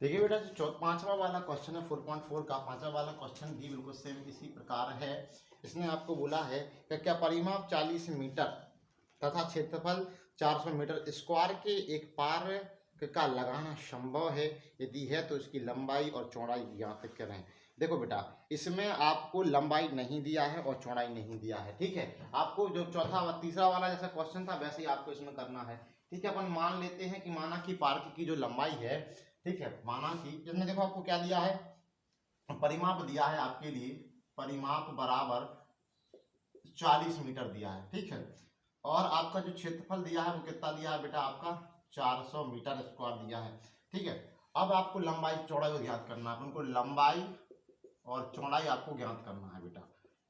देखिए बेटा, जो पांचवा वाला क्वेश्चन है 4.4 का पांचवा वाला क्वेश्चन भी बिल्कुल सेम इसी प्रकार है। इसने आपको बोला है कि क्या परिमाप 40 मीटर तथा क्षेत्रफल 400 मीटर स्क्वायर के एक पार का लगाना संभव है, यदि है तो इसकी लंबाई और चौड़ाई ज्ञात करें। देखो बेटा, इसमें आपको लंबाई नहीं दिया है और चौड़ाई नहीं दिया है, ठीक है। आपको जो चौथा व तीसरा वाला जैसा क्वेश्चन था वैसे ही आपको इसमें करना है, ठीक है। अपन मान लेते हैं कि माना कि पार्क की जो लंबाई है, ठीक है, माना कि इसमें देखो आपको क्या दिया है, परिमाप दिया है आपके लिए, परिमाप बराबर 40 मीटर दिया है, ठीक है। और आपका जो क्षेत्रफल दिया है वो कितना दिया है बेटा, आपका 400 मीटर स्क्वायर दिया है, ठीक है। अब आपको लंबाई चौड़ाई को ज्ञात करना है, उनको लंबाई और चौड़ाई आपको ज्ञात करना है बेटा,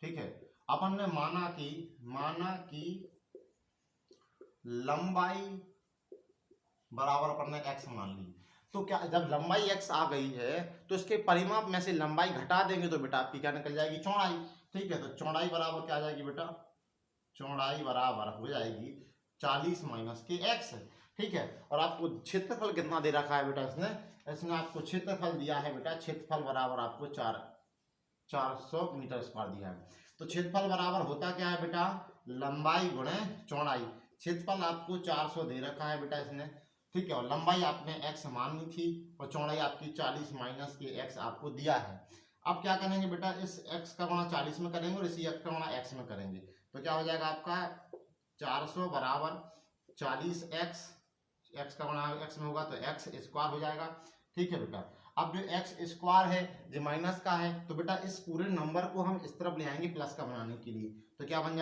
ठीक है। अपन ने माना कि लंबाई बराबर अपन ने x मान ली, तो क्या जब लंबाई x आ गई है तो इसके परिमाप में से लंबाई घटा देंगे तो बेटा आपकी क्या निकल जाएगी, चौड़ाई, ठीक है। तो चौड़ाई बराबर क्या आ जाएगी बेटा, चौड़ाई बराबर हो जाएगी 40 माइनस के x, ठीक है। और आपको क्षेत्रफल कितना दे रखा है बेटा, इसने आपको क्षेत्रफल दिया है बेटा, क्षेत्रफल बराबर आपको 400 मीटर स्क्वायर दिया है। तो क्षेत्रफल बराबर होता क्या है बेटा, लंबाई गुणे चौड़ाई। क्षेत्रफल आपको 400 दे रखा है बेटा इसने, ठीक है। और लंबाई आपने x मानी थी और चौड़ाई आपकी 40 माइनस के x आपको दिया है। अब क्या करेंगे बेटा, इस x का गुणा 40 में करेंगे और इसी x का गुणा x में करेंगे, तो क्या हो जाएगा आपका 400 बराबर 40x, x का गुणा x में होगा तो x स्क्वायर हो जाएगा, ठीक है बेटा। अब जो x स्क्वायर है जो माइनस का है, तो बेटा इस पूरे नंबर को हम इस तरफ ले आएंगे प्लस का बनाने के लिए, तो क्या बन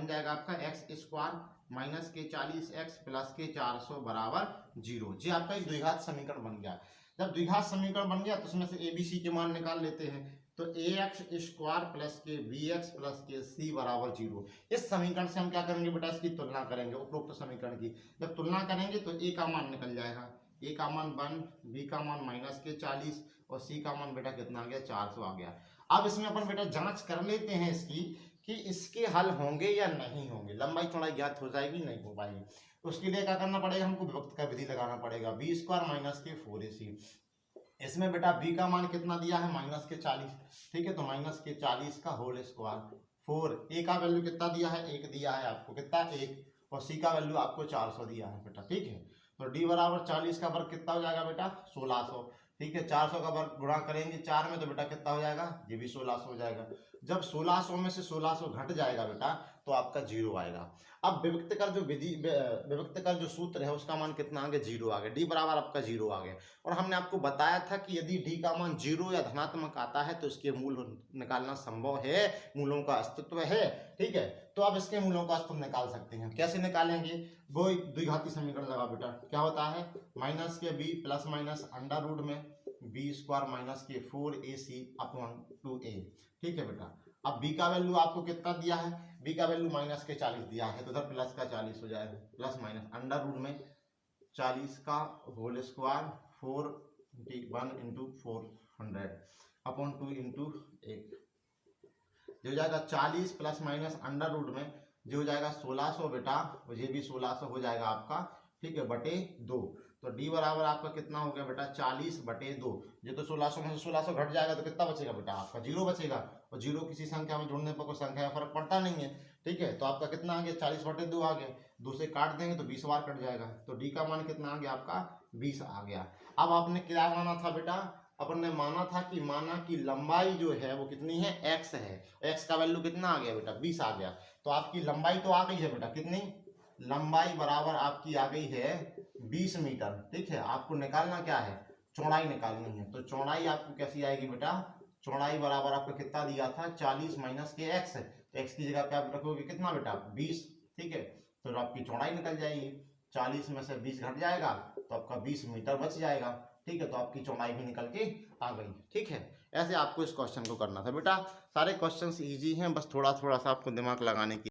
जाएगा आपका x स्क्वायर माइनस के 40x प्लस के 400 बराबर 0। जी आपका एक द्विघात समीकरण बन गया। जब द्विघात समीकरण बन गया तो उसमें से ABC के मान निकाल लेते हैं, तो ax स्क्वायर प्लस के bx प्लस के c बराबर 0। इस समीकरण से हम क्या करेंगे बेटा, इसकी तुलना करेंगे उपरोक्त समीकरण की। जब तुलना करेंगे तो a का मान निकल जाएगा, a का मान 1, b का मान माइनस के 40 और c का मान बेटा कितना आ गया, 400 आ गया। अब इसमें अपन बेटा जांच कर लेते हैं इसकी कि इसके हल होंगे या नहीं होंगे, लंबाई चौड़ाई ज्ञात हो जाएगी नहीं हो पाएगी। उसके लिए क्या करना पड़ेगा, हमको विभक्त का विधि लगाना पड़ेगा, बी स्क्वायर माइनस के 4ac। इसमें बेटा b का मान कितना दिया है, माइनस के 40, ठीक है। तो माइनस के 40 का होल स्क्वायर 4, a का वैल्यू कितना दिया है, 1 दिया है आपको, कितना 1, और c का वैल्यू आपको 400 दिया है बेटा, ठीक है। तो d बराबर 40 का वर्ग कितना हो जाएगा बेटा, 1600, ठीक है। 400 का वर्ग गुणा करेंगे 4 में तो बेटा कितना हो जाएगा, ये भी 1600 हो जाएगा। जब 1600 में से 1600 घट जाएगा बेटा तो आपका 0 आएगा। अब विभक्त का जो सूत्र है उसका मान कितना आ गया, 0 आ गया। डी बराबर आपका 0 आ गया। और हमने आपको बताया था कि यदि डी का मान 0 या धनात्मक आता है तो इसके मूल निकालना संभव है, मूलों का अस्तित्व है, ठीक है। तो अब इसके मूलों का अस्तित्व निकाल सकते हैं। कैसे निकालेंगे, वो द्विघाती समीकरण लगा बेटा, क्या होता है, माइनस के b plus minus under root में b स्क्वायर माइनस के 4ac अपॉन 2a, ठीक है बेटा। अब b का वैल्यू आपको कितना दिया है, b का वैल्यू माइनस के 40 दिया है, तो उधर प्लस का 40 हो जाएगा, प्लस माइनस अंडर रूट में 40 का whole square 1 into 400 upon 2 into 1, जो हो जाएगा 40 प्लस माइनस अंडर रूट में जो हो जाएगा 1600 बेटा, और ये भी 1600 हो जाएगा आपका, ठीक है, बटे 2। तो d बराबर आपका कितना हो गया बेटा, 40 बटे 2। ये तो 1600 में से 1600 घट जाएगा तो कितना बचेगा बेटा, आपका 0 बचेगा। और 0 किसी संख्या में जोड़ने पर कोई संख्या में फर्क पड़ता नहीं है, ठीक है। तो आपका कितना आ गया, 40 बटे 2 आ गया, 2 से काट देंगे तो 20 बार कट जाएगा, तो d का मान कितना आ गया आपका, 20 आ गया। अब आपने क्या माना था बेटा, अपन ने माना कि लंबाई जो है वो कितनी है, x है, x का वैल्यू कितना आ गया बेटा, 20 आ गया। तो आपकी लंबाई तो आ गई है बेटा, कितनी, लंबाई बराबर आपकी आ गई है 20 मीटर, ठीक है। आपको निकालना क्या है, चौड़ाई निकालनी है। तो चौड़ाई आपको कैसी आएगी बेटा, चौड़ाई बराबर आपको कितना दिया था, 40 माइनस के x, तो x की जगह पे आप रखोगे कितना बेटा, 20, ठीक है। तो आपकी चौड़ाई निकल जाएगी, 40 में से 20 घट जाएगा तो आपका 20 मीटर बच जाएगा, ठीक है। तो आपकी चौड़ाई भी निकल के आ गई, ठीक है। ऐसे आपको इस क्वेश्चन को करना था बेटा। सारे क्वेश्चंस इजी हैं, बस थोड़ा थोड़ा सा आपको दिमाग लगाने की